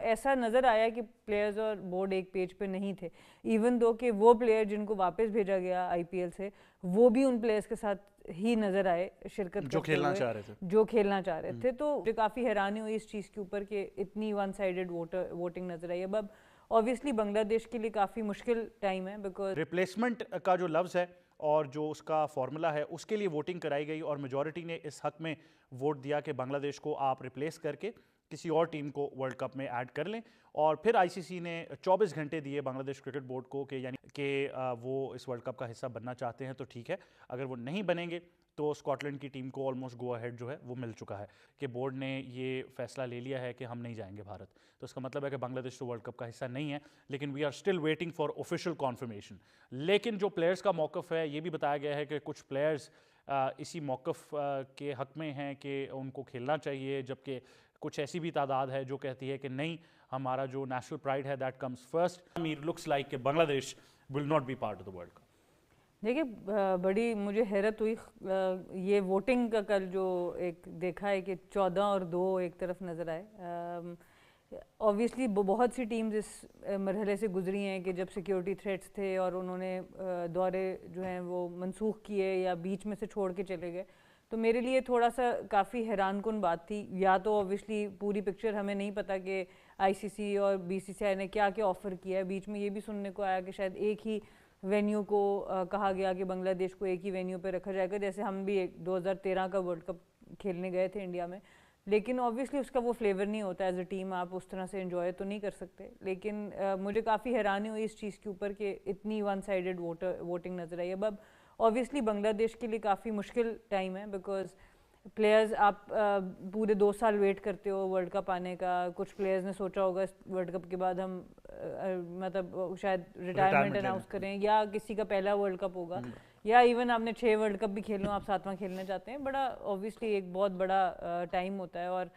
ऐसा नज़र आया कि प्लेयर्स और बोर्ड एक पेज पे नहीं थे, इवन दो कि वो प्लेयर जिनको वापस भेजा गया आईपीएल से वो भी उन प्लेयर्स के साथ ही नज़र आए शिरकत जो करते खेलना हुए चाह रहे थे, जो खेलना चाह रहे थे। तो मुझे काफ़ी हैरानी हुई इस चीज़ के ऊपर कि इतनी वन साइडेड वोटिंग नज़र आई। अब ऑब्वियसली बांग्लादेश के लिए काफ़ी मुश्किल टाइम है, बिकॉज रिप्लेसमेंट का जो लफ्ज़ है और जो उसका फॉर्मूला है उसके लिए वोटिंग कराई गई और मेजॉरिटी ने इस हक में वोट दिया कि बांग्लादेश को आप रिप्लेस करके किसी और टीम को वर्ल्ड कप में ऐड कर लें। और फिर आईसीसी ने 24 घंटे दिए बांग्लादेश क्रिकेट बोर्ड को कि यानी कि वो इस वर्ल्ड कप का हिस्सा बनना चाहते हैं तो ठीक है, अगर वो नहीं बनेंगे तो स्कॉटलैंड की टीम को ऑलमोस्ट गो अहेड जो है वो मिल चुका है कि बोर्ड ने ये फैसला ले लिया है कि हम नहीं जाएंगे भारत। तो इसका मतलब है कि बांग्लादेश तो वर्ल्ड कप का हिस्सा नहीं है, लेकिन we are still waiting for official confirmation. लेकिन जो प्लेयर्स का मौक़िफ़ है ये भी बताया गया है कि कुछ प्लेयर्स इसी मौक़िफ़ के हक में हैं कि उनको खेलना चाहिए, जबकि कुछ ऐसी भी तादाद है जो कहती है कि नहीं, हमारा जो नेशनल प्राइड है दैट कम्स फर्स्ट। मीर लुक्स लाइक कि Bangladesh will not be part of the world cup. देखिए, बड़ी मुझे हैरत हुई ये वोटिंग का कल जो एक देखा है कि 14 और 2 एक तरफ नज़र आए। ऑब्वियसली बहुत सी टीम्स इस मरहले से गुजरी हैं कि जब सिक्योरिटी थ्रेट्स थे और उन्होंने दौरे जो हैं वो मनसूख किए या बीच में से छोड़ के चले गए, तो मेरे लिए थोड़ा सा काफ़ी हैरानकुन बात थी। या तो ऑब्वियसली पूरी पिक्चर हमें नहीं पता कि आईसीसी और बीसीसीआई ने क्या क्या ऑफ़र किया है। बीच में ये भी सुनने को आया कि शायद एक ही वेन्यू को कहा गया कि बांग्लादेश को एक ही वेन्यू पे रखा जाएगा, जैसे हम भी 2013 का वर्ल्ड कप खेलने गए थे इंडिया में। लेकिन ऑब्वियसली उसका वो फ्लेवर नहीं होता, एज अ टीम आप उस तरह से एंजॉय तो नहीं कर सकते। लेकिन मुझे काफ़ी हैरानी हुई इस चीज़ के ऊपर कि इतनी वन साइडेड वोटिंग नज़र आई। अब ऑब्वियसली बांग्लादेश के लिए काफ़ी मुश्किल टाइम है, बिकॉज प्लेयर्स आप पूरे 2 साल वेट करते हो वर्ल्ड कप आने का। कुछ प्लेयर्स ने सोचा होगा इस वर्ल्ड कप के बाद हम मतलब शायद रिटायरमेंट अनाउंस करें या किसी का पहला वर्ल्ड कप होगा, या इवन आपने 6 वर्ल्ड कप भी खेल लो, आप 7वां खेलना चाहते हैं। बड़ा ऑब्वियसली एक बहुत बड़ा टाइम होता है और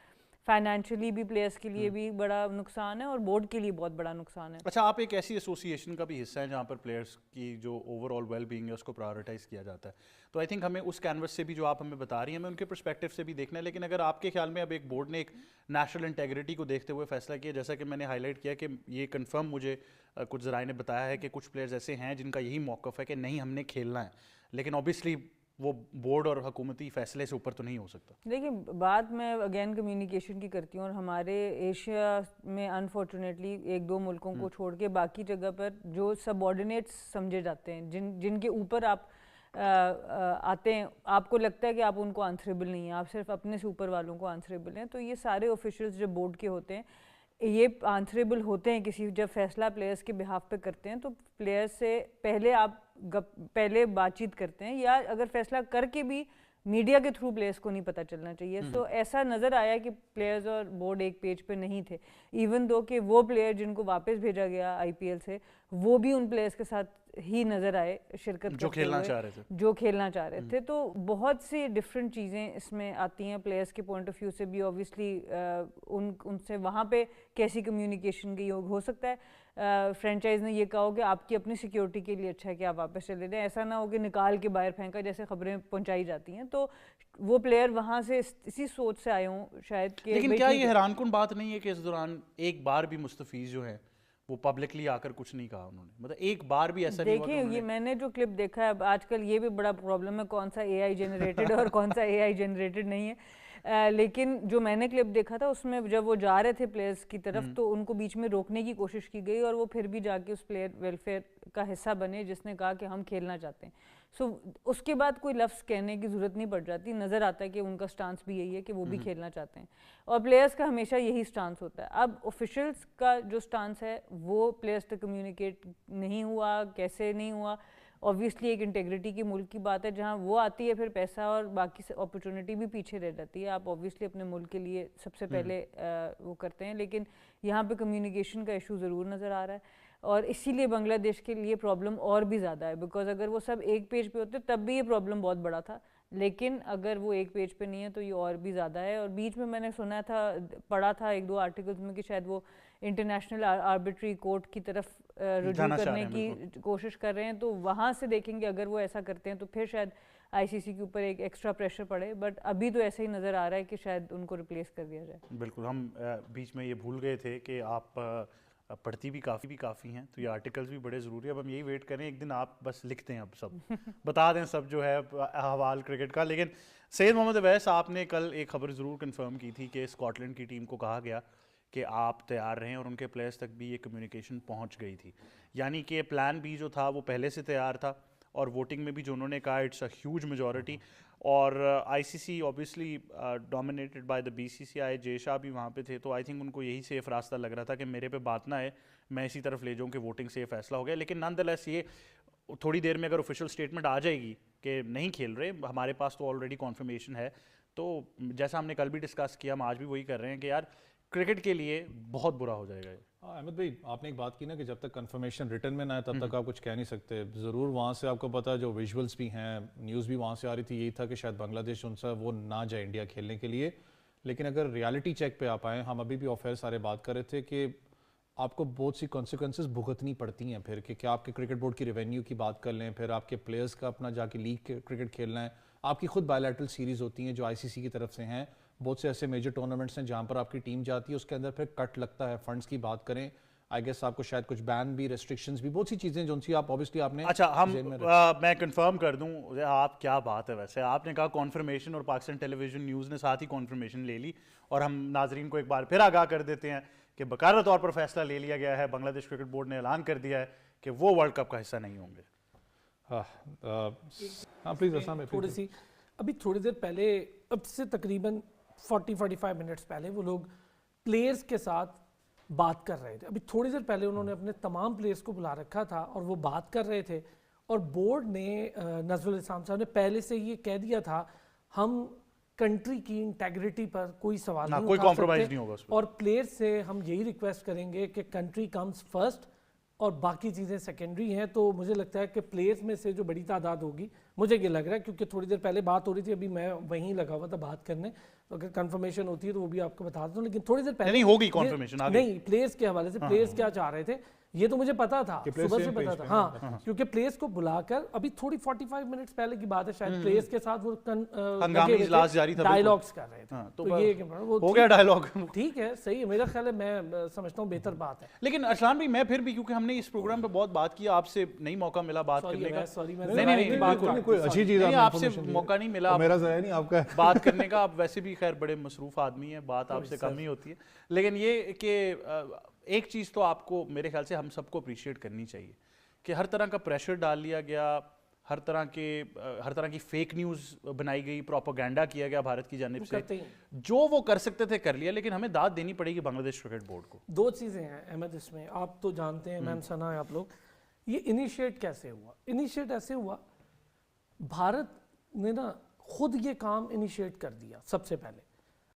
फाइनेंशियली भी प्लेयर्स के लिए भी बड़ा नुकसान है और बोर्ड के लिए बहुत बड़ा नुकसान है। अच्छा, आप एक ऐसी एसोसिएशन का भी हिस्सा है जहाँ पर प्लेयर्स की जो ओवरऑल वेल बीइंग है उसको प्रायोरिटाइज किया जाता है, तो आई थिंक हमें उस कैनवस से भी जो आप हमें बता रही हैं हमें उनके पर्सपेक्टिव से भी देखना है। लेकिन अगर आपके ख्याल में अब एक बोर्ड ने एक नेशनल इंटेग्रिटी को देखते हुए फैसला किया, जैसा कि मैंने हाईलाइट किया कि ये कन्फर्म मुझे कुछ ज़राए ने बताया है कि कुछ प्लेयर्स ऐसे हैं जिनका यही मौक़िफ़ है कि नहीं, हमने खेलना है, लेकिन ऑब्वियसली वो बोर्ड और हुकूमती फैसले से ऊपर तो नहीं हो सकता। देखिए, बात मैं अगेन कम्युनिकेशन की करती हूँ, और हमारे एशिया में अनफॉर्चुनेटली 1-2 मुल्कों को छोड़ के बाकी जगह पर जो सबऑर्डिनेट्स समझे जाते हैं, जिनके ऊपर आप आते हैं, आपको लगता है कि आप उनको आंसरेबल नहीं हैं, आप सिर्फ अपने से ऊपर वालों को आंसरेबल हैं। तो ये सारे ऑफिशियल्स जो बोर्ड के होते हैं ये आंसरेबल होते हैं किसी, जब फैसला प्लेयर्स के बिहाफ पे करते हैं तो प्लेयर्स से पहले आप पहले बातचीत करते हैं, या अगर फैसला करके भी मीडिया के थ्रू प्लेयर्स को नहीं पता चलना चाहिए। तो ऐसा नज़र आया कि प्लेयर्स और बोर्ड एक पेज पे नहीं थे, इवन दो कि वो प्लेयर जिनको वापस भेजा गया आईपीएल से वो भी उन प्लेयर्स के साथ ही नज़र आए शिरकत जो खेलना चाह रहे थे, जो खेलना चाह रहे थे। तो बहुत सी डिफरेंट चीज़ें इसमें आती हैं प्लेयर्स के पॉइंट ऑफ व्यू से भी। ऑब्वियसली उनसे वहाँ पे कैसी कम्युनिकेशन की हो सकता है फ्रेंचाइज ने ये कहा हो कि आपकी अपनी सिक्योरिटी के लिए अच्छा है कि आप वापस चले जाएं, ऐसा ना हो कि निकाल के बाहर फेंका जैसे खबरें पहुंचाई जाती हैं। तो वो प्लेयर वहाँ से इसी सोच से आए हों शायद कि लेकिन क्या ये हैरानकुन बात नहीं है कि इस दौरान एक बार भी मुस्तफीज जो हैं वो पब्लिकली आकर कुछ नहीं कहा उन्होंने, मतलब एक बार भी ऐसा नहीं हुआ? देखिए, ये मैंने जो क्लिप देखा है, अब आजकल ये भी बड़ा प्रॉब्लम है कौन सा एआई जनरेटेड और कौन सा एआई जनरेटेड नहीं है। लेकिन जो मैंने क्लिप देखा था उसमें जब वो जा रहे थे प्लेयर्स की तरफ तो उनको बीच में रोकने की कोशिश की गई और वो फिर भी जाके उस प्लेयर वेलफेयर का हिस्सा बने जिसने कहा कि हम खेलना चाहते हैं। उसके बाद कोई लफ्ज़ कहने की ज़रूरत नहीं पड़ जाती, नज़र आता है कि उनका स्टांस भी यही है कि वो भी खेलना चाहते हैं और प्लेयर्स का हमेशा यही स्टांस होता है। अब ऑफिशियल्स का जो स्टांस है वो प्लेयर्स तक कम्युनिकेट नहीं हुआ, कैसे नहीं हुआ। ऑब्वियसली एक इंटेग्रिटी की मुल्क की बात है, जहाँ वो आती है फिर पैसा और बाकी से अपॉर्चुनिटी भी पीछे रह जाती है। आप ऑब्वियसली अपने मुल्क के लिए सबसे पहले वो करते हैं, लेकिन यहाँ पे कम्युनिकेशन का इशू ज़रूर नज़र आ रहा है और इसीलिए बांग्लादेश के लिए प्रॉब्लम और भी ज़्यादा है। बिकॉज अगर वो सब एक पेज पे होते तब भी ये प्रॉब्लम बहुत बड़ा था, लेकिन अगर वो एक पेज पे नहीं है तो ये और भी ज़्यादा है। और बीच में मैंने सुना था, पढ़ा था 1-2 आर्टिकल्स में कि शायद वो इंटरनेशनल आर्बिट्री कोर्ट की तरफ रुजू करने की कोशिश कर रहे हैं। तो वहाँ से देखेंगे, अगर वो ऐसा करते हैं तो फिर शायद आईसीसी के ऊपर एक एक्स्ट्रा प्रेशर पड़े, बट अभी तो ऐसा ही नज़र आ रहा है कि शायद उनको रिप्लेस कर दिया जाए। बिल्कुल, हम बीच में ये भूल गए थे कि आप पढ़ती भी काफ़ी हैं, तो ये आर्टिकल्स भी बड़े ज़रूरी है। अब हम यही वेट करें एक दिन आप बस लिखते हैं, अब सब बता दें सब जो है अहवाल क्रिकेट का। लेकिन सैयद मोहम्मद अवैस, आपने कल एक खबर ज़रूर कंफर्म की थी कि स्कॉटलैंड की टीम को कहा गया कि आप तैयार रहें, और उनके प्लेयर्स तक भी ये कम्युनिकेशन पहुंच गई थी। यानी कि प्लान बी जो था वो पहले से तैयार था, और वोटिंग में भी जो उन्होंने कहा इट्स अ ह्यूज मेजॉरिटी। और ICC obviously dominated by the BCCI, Jay Shah भी वहाँ पे थे, तो आई थिंक उनको यही सेफ रास्ता लग रहा था कि मेरे पे बात ना है, मैं इसी तरफ ले जाऊँ कि वोटिंग से फैसला हो गया। लेकिन नॉनदलेस ये थोड़ी देर में अगर ऑफिशियल स्टेटमेंट आ जाएगी कि नहीं खेल रहे, हमारे पास तो ऑलरेडी कॉन्फर्मेशन है, तो जैसा हमने कल भी डिस्कस किया, हम आज भी वही कर रहे हैं कि यार क्रिकेट के लिए बहुत बुरा हो जाएगा ये। अहमद भाई, आपने एक बात की ना कि जब तक कंफर्मेशन रिटर्न में ना आए तब तक आप कुछ कह नहीं सकते। ज़रूर वहाँ से आपको पता है, जो विजुअल्स भी हैं, न्यूज़ भी वहाँ से आ रही थी, यही था कि शायद बांग्लादेश उनसे वो ना जाए इंडिया खेलने के लिए। लेकिन अगर रियलिटी चेक पे आप आए, हम अभी भी ऑफेयर सारे बात कर रहे थे कि आपको बहुत सी कॉन्सिक्वेंसेस भुगतनी पड़ती हैं फिर, कि क्या आपके क्रिकेट बोर्ड की रेवेन्यू की बात कर लें, फिर आपके प्लेयर्स का अपना जाके लीग क्रिकेट खेलना है, आपकी खुद बायलैटरल सीरीज़ होती हैं जो आईसीसी की तरफ से हैं, बहुत से ऐसे मेजर टूर्नामेंट्स हैं जहाँ पर आपकी टीम जाती है, उसके अंदर फिर कट लगता है। फंड्स की बात करें, आई गेस आपको शायद कुछ बैन भी, रेस्ट्रिक्शंस भी, बहुत सी चीज़ें जो उनसी आप ऑब्वियसली आपने अच्छा मैं कंफर्म कर दूं, आप क्या बात है, वैसे आपने कहा कॉन्फर्मेशन, और पाकिस्तान टेलीविजन न्यूज़ ने साथ ही कॉन्फर्मेशन ले ली, और हम नाजरीन को एक बार फिर आगाह कर देते हैं कि बाकायदा तौर पर फैसला ले लिया गया है, बांग्लादेश क्रिकेट बोर्ड ने ऐलान कर दिया है कि वो वर्ल्ड कप का हिस्सा नहीं होंगे। हाँ प्लीज़, थोड़ी सी अभी थोड़ी देर पहले, अब से तकरीबन 40-45 मिनट्स पहले वो लोग प्लेयर्स के साथ बात कर रहे थे। अभी थोड़ी देर पहले उन्होंने अपने तमाम प्लेयर्स को बुला रखा था और वो बात कर रहे थे, और बोर्ड ने, नजरुल इस्लाम साहब ने पहले से ये कह दिया था, हम कंट्री की इंटेग्रिटी पर कोई सवाल नहीं, कोई कॉम्प्रोमाइज नहीं होगा उसमें, और प्लेयर्स से हम यही रिक्वेस्ट करेंगे कि कंट्री कम्स फर्स्ट और बाकी चीज़ें सेकेंडरी हैं। तो मुझे लगता है कि प्लेयर्स में से जो बड़ी तादाद होगी, मुझे ये लग रहा है, क्योंकि थोड़ी देर पहले बात हो रही थी, अभी मैं वहीं लगा हुआ था बात करने, तो अगर कंफर्मेशन होती है तो वो भी आपको बता दूँ। लेकिन थोड़ी देर पहले नहीं होगी कंफर्मेशन, नहीं, प्लेयर्स के हवाले से प्लेयर्स क्या चाह रहे थे ये तो मुझे पता था, सुबह से पता था। हाँ, क्योंकि प्लेयर्स को बुलाकर अभी थोड़ी 45 मिनट्स पहले की बात है, शायद प्लेयर्स के साथ वो डायलॉग्स कर रहे थे, तो ये हो गया डायलॉग, ठीक है, सही है, मेरा ख्याल है, मैं समझता हूँ बेहतर बात है। लेकिन अरसलान भाई, मैं फिर भी, क्योंकि हमने इस प्रोग्राम पे बहुत बात की, आपसे नहीं मौका मिला बात करने का, नहीं, कोई अच्छी चीज़ आपसे मौका नहीं मिला, मेरा ज़रा नहीं आपका बात करने का। आप वैसे भी खैर बड़े मसरूफ आदमी हैं, बात आपसे कम ही होती है। लेकिन ये कि एक चीज़ तो आपको मेरे ख्याल से हम सबको अप्रिशिएट करनी चाहिए कि हर तरह का प्रेशर डाल लिया गया, हर तरह की फेक न्यूज़ बनाई गई, प्रोपेगेंडा किया गया भारत की जानिब से, जो वो कर सकते थे कर लिया, लेकिन हमें दाद देनी पड़ेगी बांग्लादेश क्रिकेट बोर्ड को। दो चीज़ें हैं अहमद इसमें, आप तो जानते हैं, मैम सना है आप लोग, ये इनिशिएट कैसे हुआ? इनिशिएट ऐसे हुआ, भारत ने ना खुद ये काम इनिशिएट कर दिया सबसे पहले।